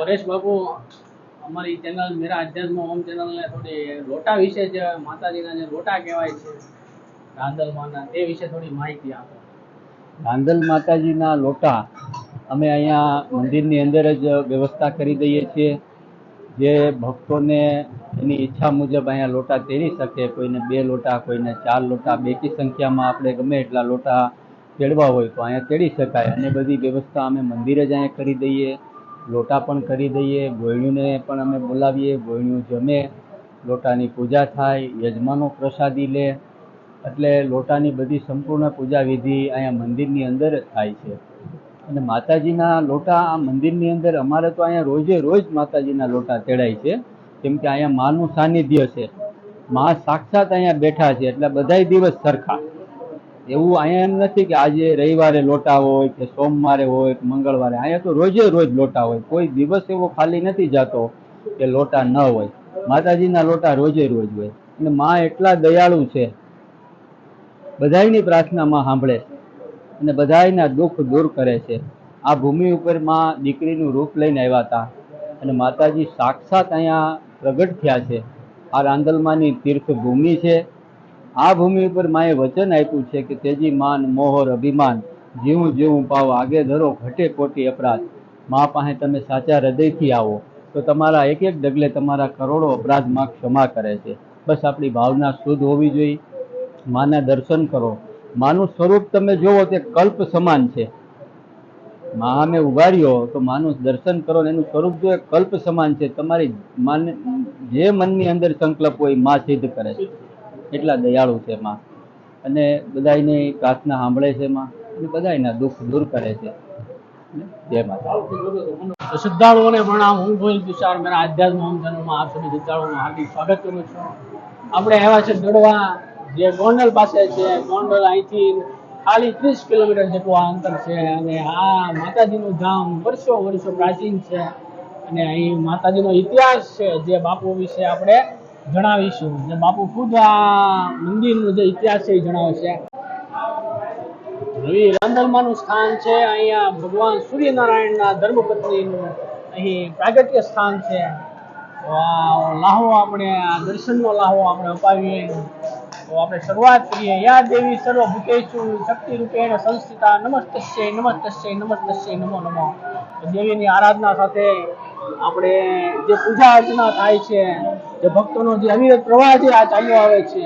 હરેશ બાપુ, અમારી ચેનल मेरा अध्यात्म होम चैनल ने थोड़ी लोटा विषय जो माताजीना जो लोटा कहेवाय छे रांदलमाना ते विषय थोड़ी माहिती आपो। રાંદલ માતાજીના લોટા અમે અહીંયા મંદિરની અંદર જ વ્યવસ્થા કરી દઈએ છીએ। જે ભક્તોને એની ઈચ્છા મુજબ અહીંયા લોટા તેડી શકે, કોઈને 2 લોટા, કોઈને 4 લોટા, બેકી સંખ્યામાં આપણે ગમે એટલા લોટા તેડવા હોય તો અહીંયા તેડી શકાય। અને બધી વ્યવસ્થા અમે મંદિર જ અહીંયા કરી દઈએ, લોટા પણ કરી દઈએ, ગોયણીઓને પણ અમે બોલાવીએ, ગોયણીઓ જમે, લોટાની પૂજા થાય, યજમાનો પ્રસાદી લે, એટલે લોટાની બધી સંપૂર્ણ પૂજા વિધિ અહીંયા મંદિરની અંદર જ થાય છે। અને માતાજીના લોટા આ મંદિરની અંદર અમારે તો અહીંયા રોજે રોજ માતાજીના લોટા તેડાય છે, કેમ કે અહીંયા માનું સાનિધ્ય છે, મા સાક્ષાત અહીંયા બેઠા છે, એટલે બધાય દિવસ સરખા। એવું અહીંયા એમ નથી કે આજે રવિવારે લોટા હોય કે સોમવારે હોય કે મંગળવારે, અહીંયા તો રોજે રોજ લોટા હોય, કોઈ દિવસ એવો ખાલી નથી જતો કે લોટા ન હોય। માતાજીના લોટા રોજે રોજ હોય। અને મા એટલા દયાળુ છે, બધાયની પ્રાર્થના માં સાંભળે અને બધાયના દુઃખ દૂર કરે છે। આ ભૂમિ ઉપર માં દીકરીનું રૂપ લઈને આવ્યા હતા અને માતાજી સાક્ષાત અહીંયા પ્રગટ થયા છે। આ રાંદલમાની તીર્થ ભૂમિ છે। આ ભૂમિ ઉપર માએ વચન આપ્યું છે કે તેજી માન મોહર અભિમાન જીવું જીવું પાવ આગે ધરો ઘટે કોટી અપરાધ। મા પાસે તમે સાચા હૃદયથી આવો તો તમારા એક એક ડગલે તમારા કરોડો અપરાધ માં ક્ષમા કરે છે। બસ આપણી ભાવના શુદ્ધ હોવી જોઈએ। માના દર્શન કરો, માનું સ્વરૂપ તમે જોવો તે કલ્પ સમાન છે। મા અમે ઉભા રહ્યો તો માનું દર્શન કરો ને એનું સ્વરૂપ જો કલ્પ સમાન છે। તમારી માને જે મનની અંદર સંકલ્પ હોય મા સિદ્ધ કરે છે, એટલા દયાળુ છે મા। અને બધાયની પ્રાર્થના સાંભળે છે મા, અને બધાયના દુઃખ દૂર કરે છે। જય માતા। श्रद्धालुओं प्रणाम। हूँ गोयल तुषार, मेरा अध्यात्म होम चैनल में आप सभी श्रद्धालुओं हार्दिक स्वागत करूँ छूँ। આપણે આવ્યા છે દડવા, જે ગોંડલ પાસે છે। ગોંડલ અહીંથી ખાલી 30 કિલોમીટર જેટલું આ અંતર છે। અને આ માતાજીનું ધામ વર્ષો વર્ષો પ્રાચીન છે। અને અહીં માતાજીનો ઇતિહાસ છે, જે બાપુ વિશે આપણે જણાવીશું। જે બાપુ ખુદ આ મંદિરનો જે ઇતિહાસ છે એ જણાવે છે। રવિ રાંદલમાનું સ્થાન છે। અહીંયા ભગવાન સૂર્યનારાયણના ધર્મપત્નીનું અહીં પ્રાગટ્ય સ્થાન છે। તો આ લાહો આપણે આ દર્શનનો લાહો આપણે અપાવીએ તો આપણે શરૂઆત કરીએ। યા દેવી સર્વભૂતેષુ શક્તિ રૂપેણ સંસ્થિતા નમસ્તસ્યૈ નમસ્તસ્યૈ નમસ્તસ્યૈ નમો નમઃ। દેવીની આરાધના સાથે આપણે જે પૂજા અર્ચના થાય છે, જે ભક્તોનો જે અવિરત પ્રવાહ છે આ ચાલ્યો આવે છે,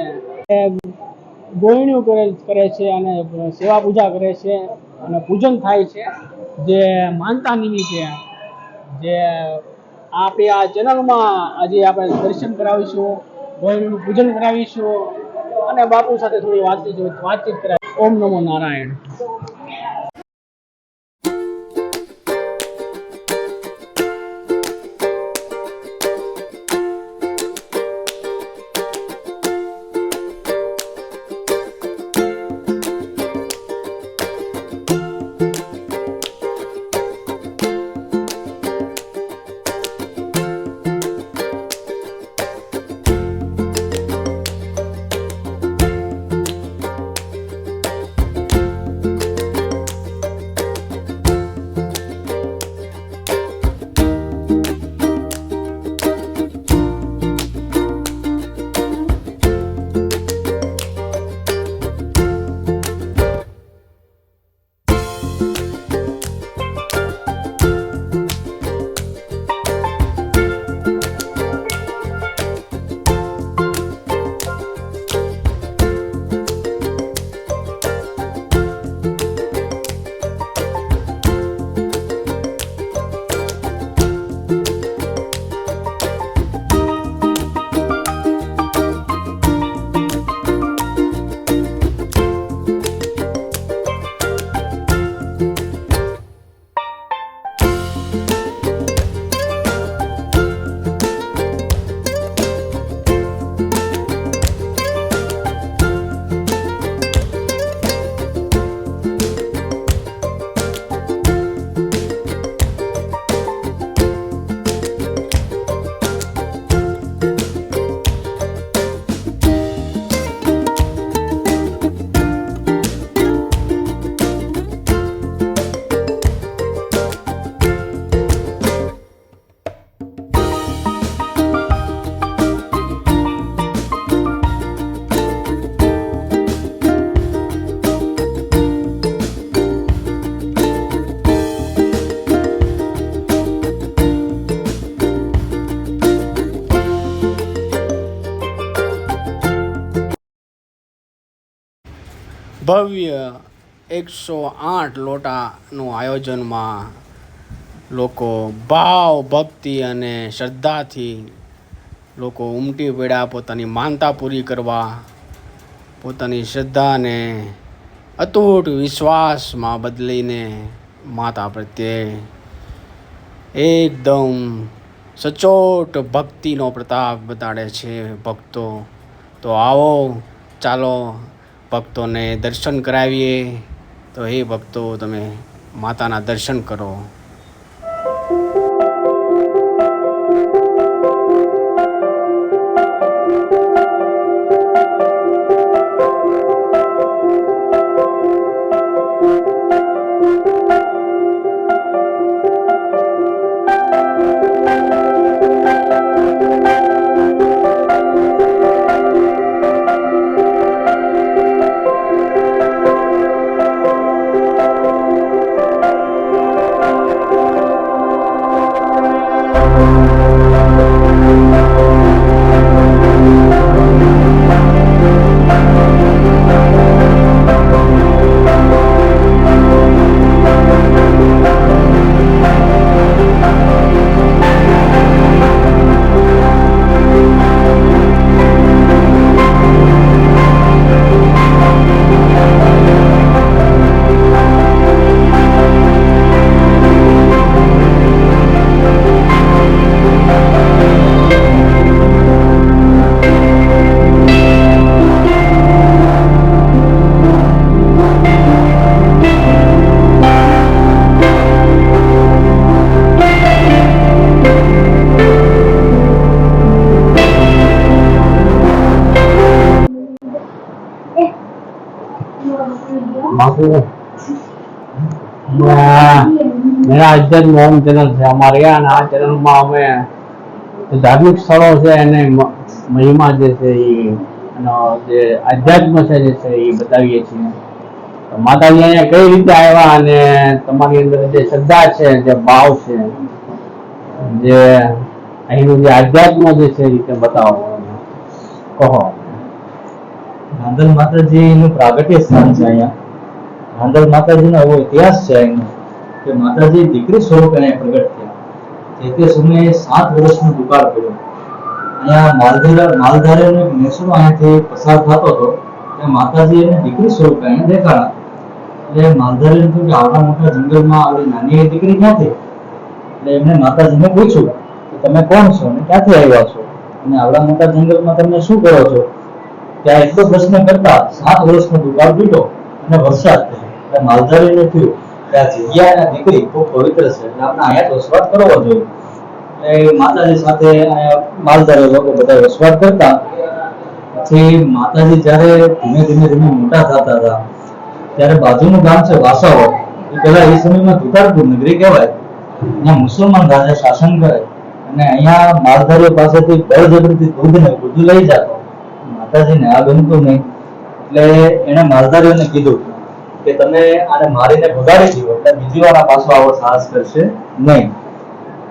ગોયણીઓ કરે છે અને સેવા પૂજા કરે છે અને પૂજન થાય છે। જે માનતા નિમિત્તે જે આપણી આ ચેનલમાં આજે આપણે દર્શન કરાવીશું, ગોયણીનું પૂજન કરાવીશું અને બાપુ સાથે થોડી વાતચીત કરાવી। ઓમ નમો નારાયણ। ભવ્ય 108 લોટાનું આયોજનમાં લોકો ભાવ ભક્તિ અને શ્રદ્ધાથી લોકો ઉમટી પડ્યા પોતાની માનતા પૂરી કરવા, પોતાની શ્રદ્ધાને અતૂટ વિશ્વાસમાં બદલીને માતા પ્રત્યે એકદમ સચોટ ભક્તિનો પ્રતાપ બતાડે છે ભક્તો. તો આવો ચાલો ભક્તોને દર્શન કરાવીએ. તો હે ભક્તો, તમે માતાના દર્શન કરો. मेरा अज्जन होम चैनल है हमारे यहाँ. आ चैनल में हमें धार्मिक स्थलों से અને મહિમા જે છે જે આધ્યાત્મ છે જે છે એ બતાવીએ છીએ. તો માતાજી અહીંયા કઈ રીતે આવ્યા અને તમારી અંદર જે શ્રદ્ધા છે, જે ભાવ છે, જે અહીંનું જે આધ્યાત્મ જે છે એ રીતે બતાવો, કહો. આંધલ માતાજીનું પ્રાગટ્ય સ્થાન છે અહીંયા. આંધલ માતાજીનો એવો ઇતિહાસ છે અહીંનો કે માતાજી દીકરી સ્વરૂપે અહીંયા પ્રગટ થયા. તે સમયે 7 વર્ષનો દુકાળ પડ્યો. અહીંયા માલધારીનો એક નેસડો અહીંયાથી પસાર થતો હતો. ત્યાં માતાજી એને દીકરી સ્વરૂપે અહીંયા દેખાણા. એટલે માલધારીને કહ્યું કે આવડા મોટા જંગલમાં આવડી નાની દીકરી ક્યાંથી? એટલે એમને માતાજીને પૂછ્યું કે તમે કોણ છો અને ક્યાંથી આવ્યા છો અને આવડા મોટા જંગલમાં તમે શું કરો છો? ત્યાં એટલો પ્રશ્ન કરતા 7 વર્ષનો દુકાળ પીડ્યો અને વરસાદ થયો. એટલે માલધારીને થયું કે આ જગ્યા અને દીકરી ખૂબ પવિત્ર છે, એટલે આપણે અહીંયા વસવાટ કરવો જોઈએ. એટલે માતાજી સાથે અહીંયા માલધારી લોકો બધા વસવાટ કરતા. પછી માતાજી જ્યારે ધીમે ધીમે મોટા થતા હતા ત્યારે બાજુનું ગામ છે વાસાવડ, એ પેલા એ સમયમાં ધુતારપુર નગરી કહેવાય. અહીંયા મુસલમાન રાજા શાસન કરે અને અહીંયા માલધારીઓ પાસેથી બળજબરીથી દૂધ ને બધું લઈ જતો. માતાજીને આ ગમતું નહીં એટલે એને માલધારીઓને કીધું કે તમે આને મારીને ભગાડી દો એટલે બીજી વાર આ પાછો આવો સાહસ કરશે નહીં.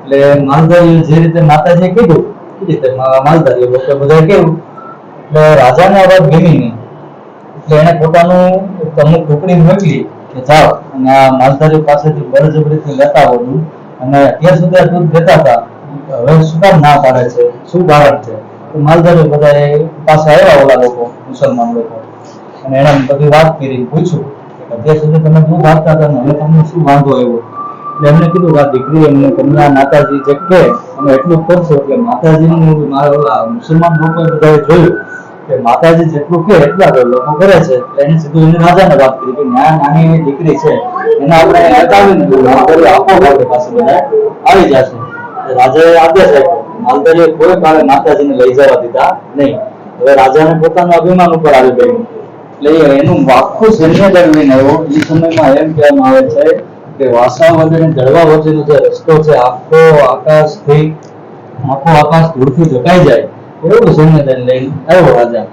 એટલે માલધારીઓ જે રીતે માતાજીએ કીધું એ રીતે માલધારીઓ લોકો બધા કેવું. એટલે રાજાને આ વાત ગમી નહીં એટલે એને પોતાનું અમુક ટુકડી મોકલી કે જાઓ અને આ માલધારીઓ પાસેથી બળજબરીથી લેતા આવો દૂધ, અને અત્યાર સુધી આ દૂધ દેતા હતા, હવે શું કામ ના પાડે છે, શું કારણ છે? માલધારીઓ બધા પાસે આવ્યા ઓલા લોકો, મુસલમાન લોકો, અને એને બધી વાત કરી, પૂછ્યું કે અત્યાર સુધી તમે દૂધ આપતા હતા ને હવે તમને શું વાંધો આવ્યો? એટલે એમને કીધું કે આ દીકરી એમને કન્યા માતાજી જે કહે અમે એટલું કરશો. એટલે માતાજીનું મારા મુસલમાન લોકોએ બધાએ જોયું કે માતાજી જેટલું કહે એટલા લોકો કરે છે. એટલે એને સીધું એને રાજાને વાત કરી કે નાની એવી દીકરી છે એને આપણે હટાવીને માલધારી આપો આપણી પાસે બધા આવી જશે. રાજાએ આદેશ આપ્યો, માલધારીએ કોઈ કાળે માતાજીને લઈ જવા દીધા નહીં. હવે રાજાને પોતાનું અભિમાન ઉપર આવી ગયું એટલે એનું આખું સૈન્ય દળવીને આવ્યો. એ સમયમાં એમ કહેવામાં આવે છે કે વાસાવદ અને જળવા વચ્ચેનો જે રસ્તો છે આખો આકાશ ધૂળથી ઢકાઈ જાય એવું સૈન્ય દળ લઈને આવ્યો રાજા.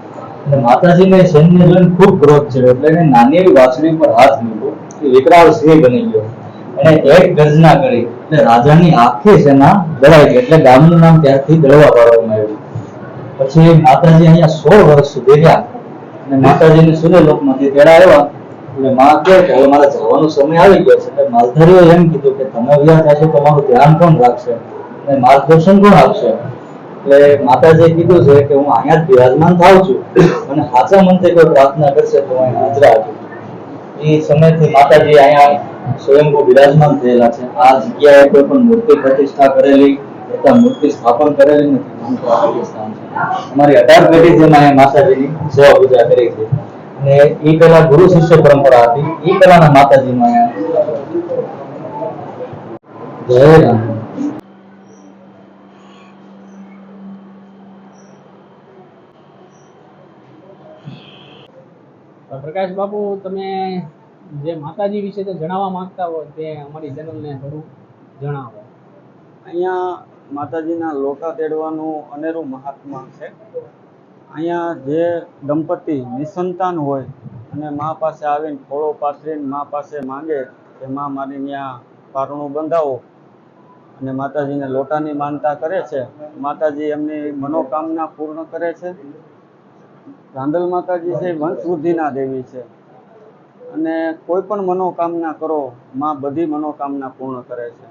એટલે માતાજીને સૈન્ય જોઈને ખૂબ ક્રોધ છે એટલે એને નાની એવી વાછડી પર હાથ મૂક્યો, એ વિકરાળ સિંહ બની ગયો. એને એક ગર્જના કરી એટલે રાજાની આખી સેના દળાઈ ગઈ. એટલે ગામનું નામ ત્યારથી દળવા પાડવામાં આવ્યું. પછી માતાજી અહીંયા 16 વર્ષ સુધી રહ્યા અને માતાજીને સૂર્યલોકમાંથી તેડા આવ્યા એટલે માં કહે કે હવે મારે જવાનો સમય આવી ગયો છે. એટલે માલધારીઓએ એમ કીધું કે તમે વ્યા થશો તો મારું ધ્યાન કોણ રાખશે અને માર્ગદર્શન કોણ આપશે. એટલે માતાજીએ કીધું છે કે હું અહીંયા જ બિરાજમાન થાઉં છું અને સાચા મનથી કોઈ પ્રાર્થના કરશે તો અહીં હાજરા આપું. એ સમયથી માતાજી અહીંયા સ્વયંભૂ બિરાજમાન થયેલા છે. આ જગ્યાએ કોઈ પણ મૂર્તિ પ્રતિષ્ઠા કરેલી અથવા મૂર્તિ સ્થાપન કરેલી નથી. આમ પ્રાગટ્ય સ્થાન છે. અમારી 18 પેઢી જેમાં અહીંયા માતાજીની સેવા પૂજા કરી છે અને એ પેલા ગુરુ શિષ્ય પરંપરા હતી. એ પેલાના માતાજીમાં અહીંયા જય રામ. પ્રકાશ બાપુ, તમે જે માતાજી વિશે જે જણાવવા માંગતા હોય તે અમારી ચેનલને થોડું જણાવો. અહીંયા માતાજીના લોટા તેડવાનું અનેરું મહાત્મા છે. અહીંયા જે દંપતી નિસંતાન હોય અને મા પાસે આવીને ખોળો પાથરીને મા પાસે માંગે કે મા મારી ત્યાં પારણું બંધાવો અને માતાજીને લોટાની માનતા કરે છે, માતાજી એમની મનોકામના પૂર્ણ કરે છે. રાંદલ માતાજી છે વંશવૃદ્ધિના દેવી છે અને કોઈ પણ મનોકામના કરો માં બધી મનોકામના પૂર્ણ કરે છે.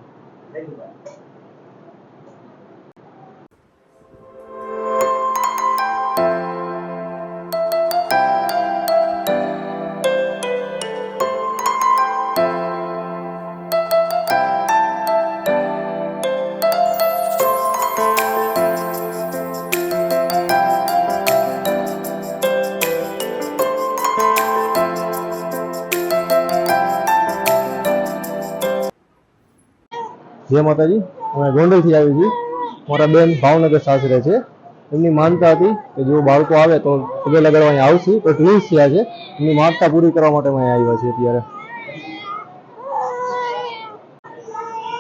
જય માતાજી. અમે ગોંડલથી આવી છીએ. મારા બેન ભાવનગર સાસરે છે. એમની માનતા હતી કે જો બાળકો આવે તો પગે લગાડવા અહીંયા આવશું. તો ટ્વિન્સ થયા છે. એમની માનતા પૂરી કરવા માટે અમે અહીંયા આવ્યા છીએ અત્યારે.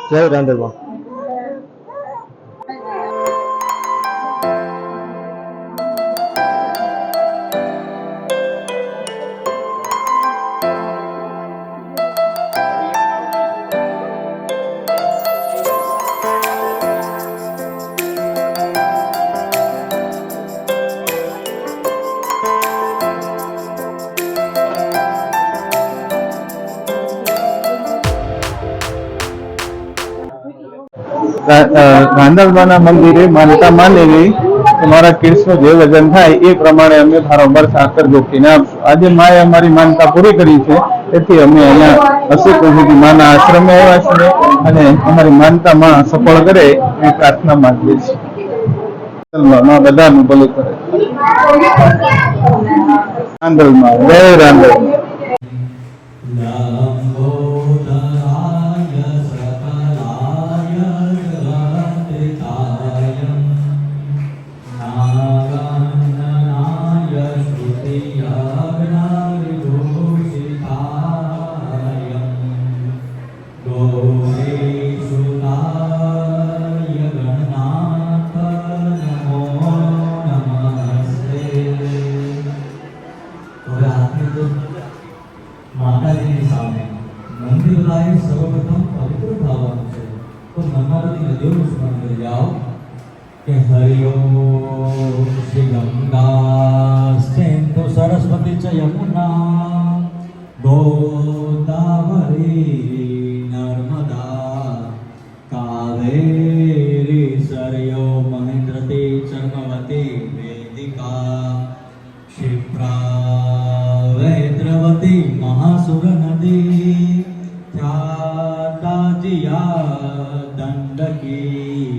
જય રાંદલમાં. રાંદલમાના મંદિરે માનતા માનેલી તમારા કિડ્સનું જે વજન થાય એ પ્રમાણે અમે વારંવાર સાકર ગોખીને આપશું. આજે માએ અમારી માનતા પૂરી કરી છે, તેથી અમે અહીંયા અશોક સુધી માના આશ્રમે આવ્યા છીએ અને અમારી માનતામાં સફળ કરે એ પ્રાર્થના માંગીએ છીએ. માં બધાનું ભલું કરે. રાંદલમાં જય રાંદલ. માતાજીની સામે મંદિર લાવી સર્વપ્રથમ પવિત્ર થવાનું છે. તો મનમાં બધી નદીઓનું સ્મરણ કરી જાઓ કે હરિઓમ શ્રી ગંગા સિંધુ સરસ્વતી ચ યમુના ગોદાવરી નર્મદા કાવેરી સરયો મહેન્દ્રતી ચર્મવતી વેદિકા ક્ષિપ્રા વેદ્રવતી મહાસુર નદી ખ્યાતાજિયા દંડકી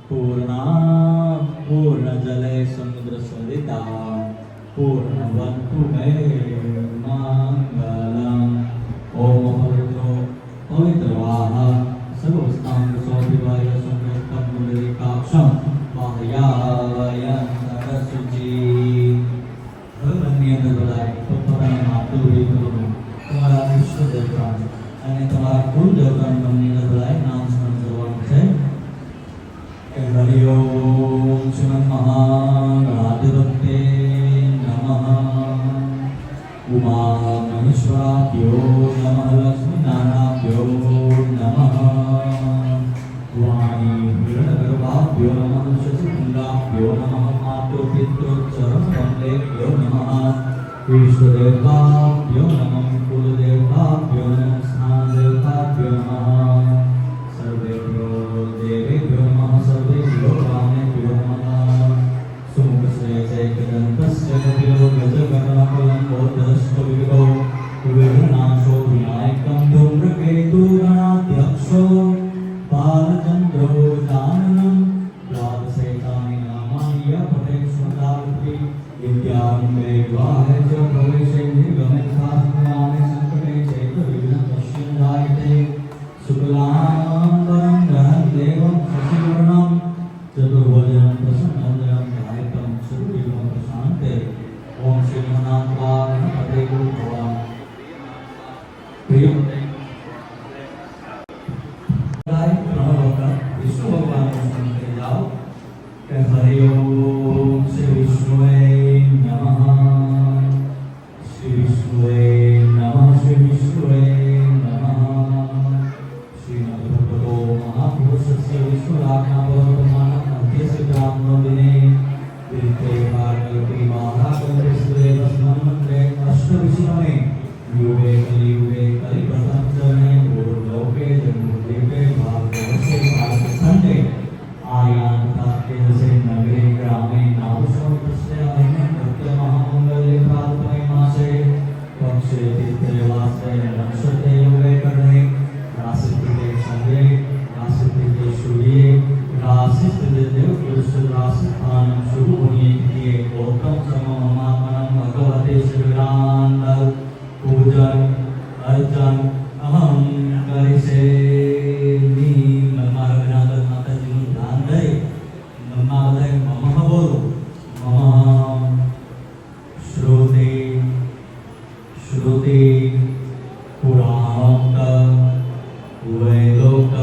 પૂર્ણા પૂર્ણ જલે સમુદ્ર સરિતા પૂર્ણવંતુ મે મંગલમ. ઓમ પવિત્રો પવિત્રવાહ સર્વસ્તાંગ સૌભિવાય સંયુક્તમ પુંડરીકાક્ષમ બાહ્યાવયં તરસુચી. ભગવાનની અંદર બધા પોતાના માતૃ વિભૂનું તમારા વિશ્વ દેવતા અને તમારા કુલ દેવતાનું મનની અંદર બધા નામ સ્મરણ કરવાનું છે કે હરિઓમ શ્રીમદ મહાગણાધિપતે નમઃ. ઉમા મહેશ્વરાભ્યો નમઃ. લક્ષ્મીનારાયણાભ્યો નમઃ. વાણી હિરણગર્ભાભ્યો નમઃ. શશિકુંડાભ્યો નમઃ. માતૃ પિતૃ ચરણ કમલેભ્યો નમઃ. ईष्टदेवताभ्यो नमः कुलदेवताभ्यो नमः स्नानदेवताभ्यो नमः सर्वेभ्यो देवेभ्यो नमः सर्वेभ्यो ब्राह्मणेभ्यो नमः सुमुखश्रेयैकदन्तस्य कपिलो गजगणनाकुलम्बोधरश्च विगतो विघ्ननाशो विनायकं धूम्रकेतु गणाध्यक्षो बालचन्द्रो गजाननं द्वादशैतानि नामानि यपठे स्मृतावृत्ति विद्यारम्भे द्वारे च प्रवेशे निर्गमे शास्त्राणि संकटे चेत विघ्नं पश्यन्दायते शुक्लाम्बरं धरं देवं शशिवर्णं चतुर्भुजं प्रसन्नवदनं ध्यायेतं सर्वविघ्नं प्रशान्ते ओम श्रीमन्नाथाय नमः भगवान् प्रियमते विष्णु भगवान को सुनते जाओ कि हरि ओम श्री विष्णुवे नमः श्री विष्णुवे नमः श्री विष्णुवे नमः श्रीमद्भगवतो महापुरुषस्य विष्णुराज्ञाववर्तमानं मध्यस्य ब्राह्मणोदिने विरिते भागवते महाराजते सुदेवस्मन्मन्त्रे अष्टविष्णवे युगे कलियुगे कलिप्रथमचरणे भूर्लोके जन्मद्वीपे भारतवर्षे भारतखण्डे आयान्ताख्यसे नगरे ग्रामे नावसंवत्सरे अयं प्रत्यमहामङ्गले प्रातपे मासे पक्षे तिथे वासरे नक्षत्रे योगे कर्णे राशिस्थिते चन्द्रे राशिस्थिते सूर्ये राशिस्थिते देवपुरुष राशिस्थानं शुभपुण्ये तिथिये गौतम सममहात्मनं भगवते श्रीरामन्दल पूजन अर्चन अहम करिसे नमारा विनादर माताजी નું ધ્યાન દઈ નમા બધાય મમઃ બોલો મમઃ શ્રુતિ શ્રુતિ પુરાણોક્ત વેદોક્ત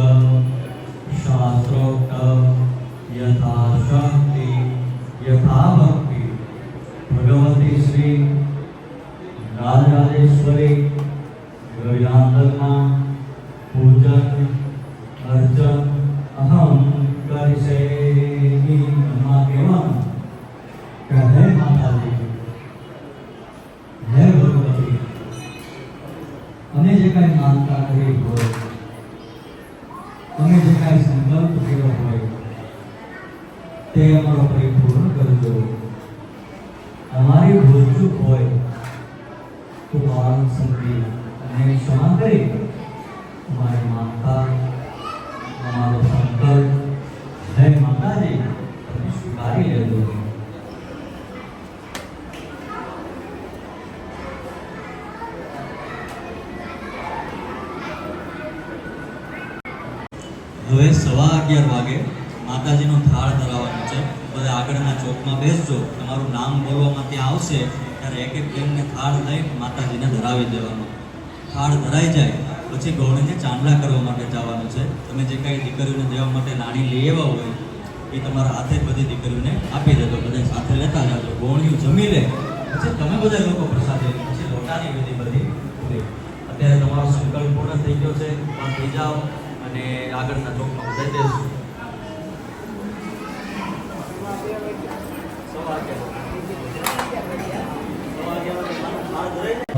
શાસ્ત્રોક્ત यथाशक्ति यथाभक्ति भगवती श्री राजराजेश्वरी गौरांगना पूजन अर्चन अहम करिसे नमः केवल हे माताजी हे भगवती अमे जे काई मानता करी होय अमे जे काई संकल्प कर्यो होय ते अमारो परिपूर्ण करजो हमारी भूल चूक होय तो पालन संति अने क्षमा करी हमारी मानता हमारो संकल्प है माताजी તમે સ્વીકારી લેજો હવે 11:15 વાગે માતાજીનો થાળ ધરાવવાનો છે બધા આગળના ચોકમાં બેસજો તમારું નામ બોલવામાં ત્યાં આવશે ત્યારે એક એક જણને થાળ લઈ માતાજીને ધરાવી દેવાનો થાળ ધરાઈ જાય પછી ગૌણીને ચાંદલા કરવા માટે જવાનું છે તમે જે કાંઈ દીકરીઓને દેવા માટે નાણી લઈ આવ્યા હોય એ તમારા હાથે જ બધી દીકરીઓને આપી દેજો બધા સાથે લેતા જાજો ગૌણીઓ જમી લે પછી તમે બધા લોકો પ્રસાદ લઈ પછી લોટાની વિધિ બધી પૂરી અત્યારે તમારો સંકલ્પ પૂર્ણ થઈ ગયો છે પણ થઈ જાઓ અને આગળના ચોકમાં બધા દેશો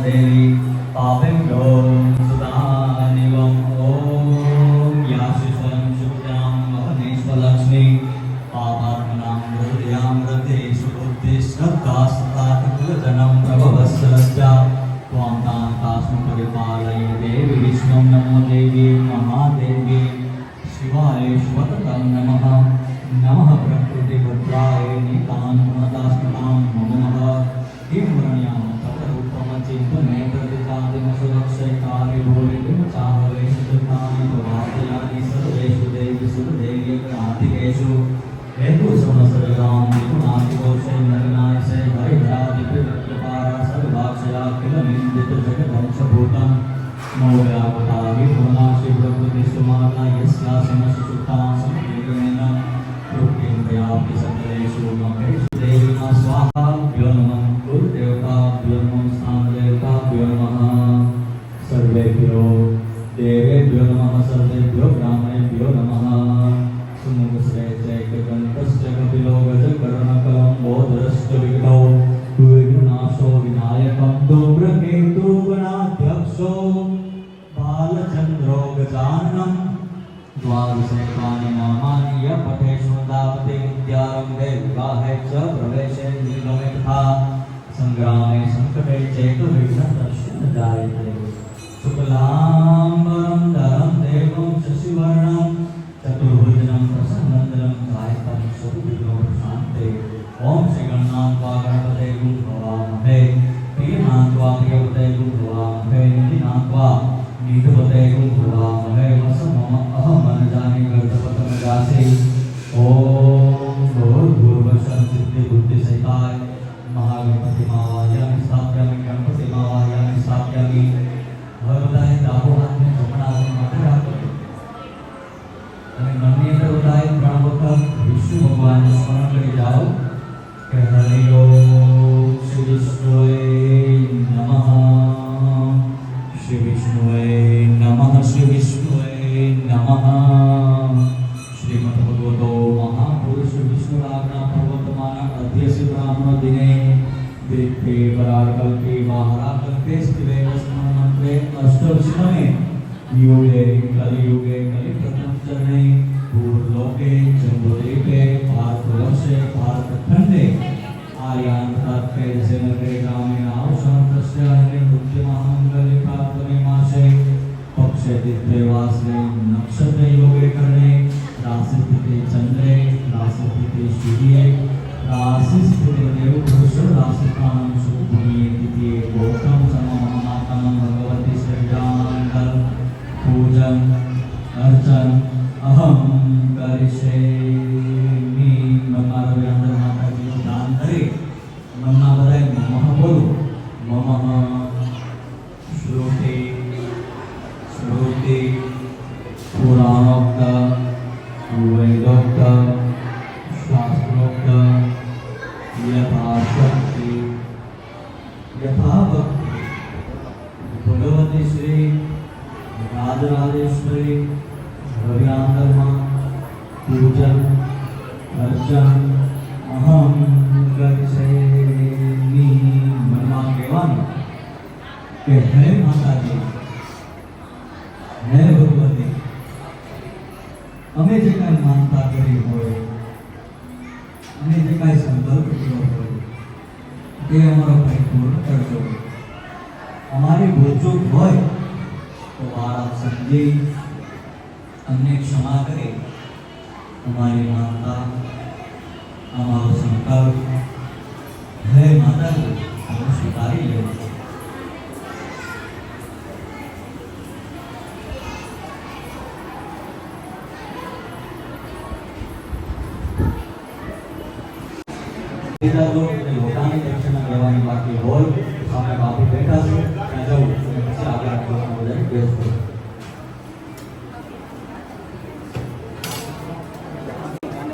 देवी पापेभ्यो सुदानिवं ओम याशिषं शुक्रां महनेश्वलक्ष्मी पापात्मनां हृदयां हृदयेषु बुद्धि श्रद्धा सताकुलजनं प्रभवस्सलज्जा त्वां तास्म परिपालय देवी विष्णुं नमो देवी महादेवी शिवाय स्वततं नमः नमः प्रकृतिभद्राय नितान्मदास्मतां नमः किं चिंतने प्रतिदादिम सुरक्षैकारि भूरिम चाहवे सुतानि भवादयानि सर्वेषु देवीषु देव्यग्राधिकेषु हेतु समसर्गां विगुणादिकोशे नरनायसे हरिहरादिपितृपारा सर्वाक्षया किल निन्दित जगदंशभूतं मौर्यावता विभुनाशि प्रकृतिसुमाना यस्या समसुता संकीर्णेन तृप्तिं प्रयाप्ति सकलेषु महेषु देवीमा स्वाहा भ्यो नमः गुरुदेवताभ्यो नमः स्थानदेवताभ्यो नमः सर्वेभ्यो देवेभ्यो नमः सर्वेभ्यो ब्राह्मणेभ्यो नमः सुमुखश्रेयैकदन्तस्य कपिलो गजकर्णकलम्बोधरश्च विघ्नो विघ्ननाशो विनायकः सहस्राणि नामानि यः पठेत् शृण्वाते विद्यारम्भे विवाहे च प्रवेशे निर्गमे तथा संग्रामे संकटे चेतुर्विघ्नस्तस्य न जायते शुक्लाम्बरं धरं देवं शशिवर्णं चतुर्भुजं प्रसन्नवदनं ध्यायेत् सर्वविघ्नोपशान्ते। ओम श्री गणनाथ गणपते गुं भवामहे प्रियनाथ प्रियपते गुं भवामहे निधिनाथ निधपते गुं भवामहे वसमम अहम जाने गर्भपतम जासे। ओम भूर्भुवस्सुः सिद्धि बुद्धि सहिताय महागणपति मावायामि स्थापयामि गणपति मावायामि स्थापयामि। હવે બધાએ ડાબો હાથ ને જમણા હાથ માટે રાખો અને મનની અંદર બધાએ 3 વખત વિષ્ણુ ભગવાનનું સ્મરણ કરી જાઓ કે હરિ ઓમ શ્રી વિષ્ણુએ નમઃ શ્રી વિષ્ણુએ નમઃ શ્રી વિષ્ણુએ નમઃ। શ્રીમદ ભગવતો મહાપુરુષ વિષ્ણુરાજના પર્વતમાના અધ્યક્ષ બ્રાહ્મણ દિને दिक्ते पराकल्पे महाराकल्पे स्थिरे वस्मन्वे अष्टविष्णवे युगे कलियुगे कलिप्रथमचरणे पूर्वलोके जम्बूद्वीपे भारतवर्षे भारतखण्डे आर्यान्तर्के दशनगरे ग्रामे आवसनं तस्य नृत्यमहामङ्गले प्राप्तमे मासे पक्षे दित्ये वासरे नक्षत्रयोगे करणे राशिस्थिते चन्द्रे राशिस्थिते सूर्ये राशिस्थिते देवपुरुष राशिस्थानं सुभूमिये तिथिये गौतम सममहात्मनं भगवती श्रीराममंगल पूजन अर्चन अहम करिष्यामि। मन्नार वीरेंद्र माता जी को दान करे मन्ना बधाई नमः बोलो ममः श्रुति श्रुति पुराणोक्त वेदोक्त शास्त्रोक्त यथाशक्ति यथाभक्ति भगवती श्री राजराजेश्वरी रविरांगमा पूजन अर्चन अहम करिष्यामि। मनमा कहेवानुं के हे माताजी हे भगवती अमे जे कांई मानता करी होय अने जे कांई संकल्प कर्यो होय ते अमारो परिपूर्ण करजो। अमारी भूलचूक होय तो बाळक समजी अમને क्षमा करे। अमारी मानता अमारो संकल्प हे माताजी તમે સ્વીકારી લેવો। લોટાની દક્ષિણા લેવાની બાકી હોય સામે બાપુ બેઠા છે ત્યાં જવું પછી આગળ બધા બેસવું।